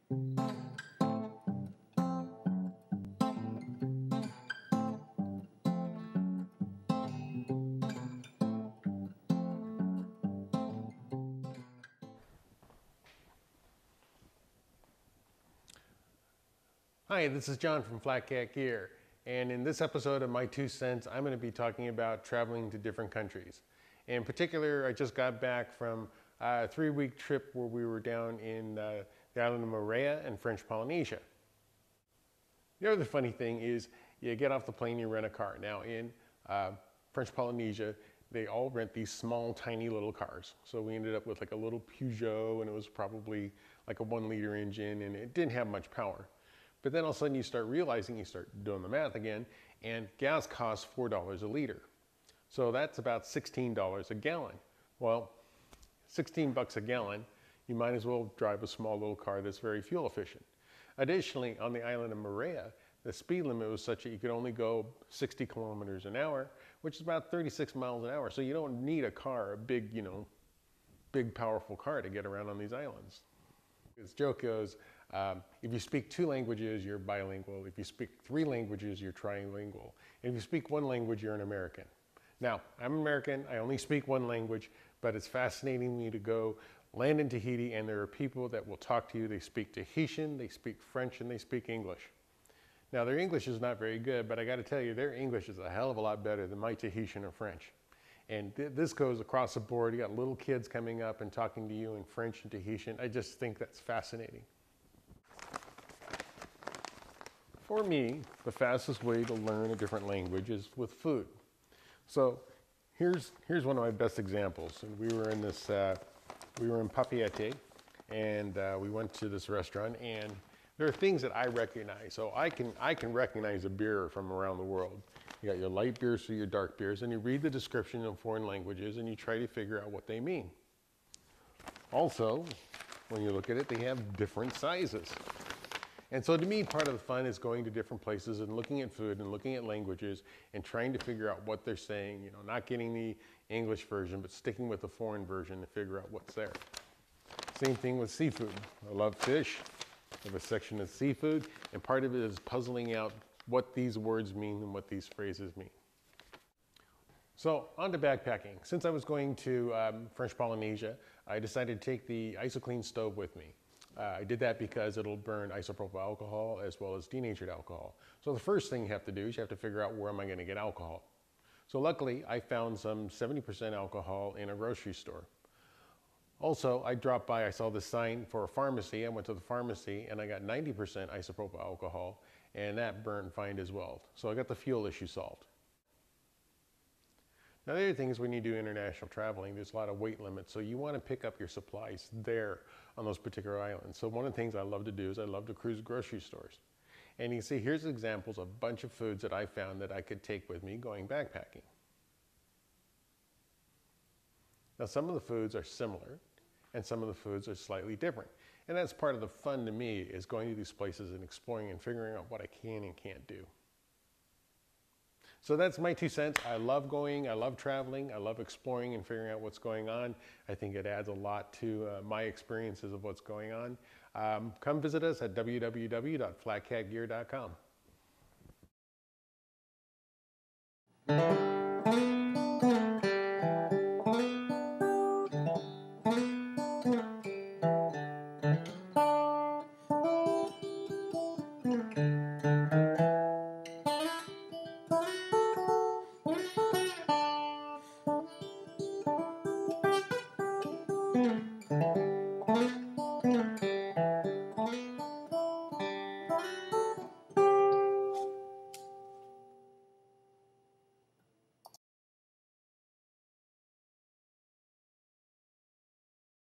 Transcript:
Hi, this is John from FlatCatGear, and in this episode of My Two Cents, I'm going to be talking about traveling to different countries. In particular, I just got back from a 3-week trip where we were down in the island of Moorea and French Polynesia. The other funny thing is you get off the plane, you rent a car. Now in French Polynesia, they all rent these small, tiny little cars. So we ended up with like a little Peugeot, and it was probably like a 1-liter engine, and it didn't have much power. But then all of a sudden you start realizing, you start doing the math again, and gas costs $4 a liter. So that's about $16 a gallon. Well, 16 bucks a gallon, you might as well drive a small little car that's very fuel efficient. Additionally, on the island of Moorea, the speed limit was such that you could only go 60 kilometers an hour, which is about 36 miles an hour. So you don't need a car, a big, big powerful car to get around on these islands. This joke goes, if you speak 2 languages, you're bilingual. If you speak 3 languages, you're trilingual. And if you speak 1 language, you're an American. Now, I'm American, I only speak 1 language, but it's fascinating me to go land in Tahiti, and there are people that will talk to you. They speak Tahitian, they speak French, and they speak English. Now, their English is not very good, but I gotta tell you, their English is a hell of a lot better than my Tahitian or French. And this goes across the board. You got little kids coming up and talking to you in French and Tahitian. I just think that's fascinating. For me, the fastest way to learn a different language is with food. So here's one of my best examples. And we were in this, we were in Papeete, and we went to this restaurant, and there are things that I recognize. So I can recognize a beer from around the world. You got your light beers to your dark beers, and you read the description in foreign languages, and you try to figure out what they mean. Also, when you look at it, they have different sizes. And so to me, part of the fun is going to different places and looking at food and looking at languages and trying to figure out what they're saying, not getting the English version, but sticking with the foreign version to figure out what's there. Same thing with seafood. I love fish. I have a section of seafood, and part of it is puzzling out what these words mean and what these phrases mean. So on to backpacking. Since I was going to French Polynesia, I decided to take the IsoClean stove with me. I did that because it'll burn isopropyl alcohol as well as denatured alcohol. So the first thing you have to do is you have to figure out where am I going to get alcohol. So luckily I found some 70% alcohol in a grocery store. Also, I dropped by, I saw this sign for a pharmacy. I went to the pharmacy and I got 90% isopropyl alcohol, and that burned fine as well. So I got the fuel issue solved. Now the other thing is when you do international traveling, there's a lot of weight limits, so you want to pick up your supplies there on those particular islands. So one of the things I love to do is I love to cruise grocery stores. And you can see here's examples of a bunch of foods that I found that I could take with me going backpacking. Now some of the foods are similar, and some of the foods are slightly different. And that's part of the fun to me, is going to these places and exploring and figuring out what I can and can't do. So that's my 2 cents. I love going, I love traveling, I love exploring and figuring out what's going on. I think it adds a lot to my experiences of what's going on. Come visit us at www.flatcatgear.com.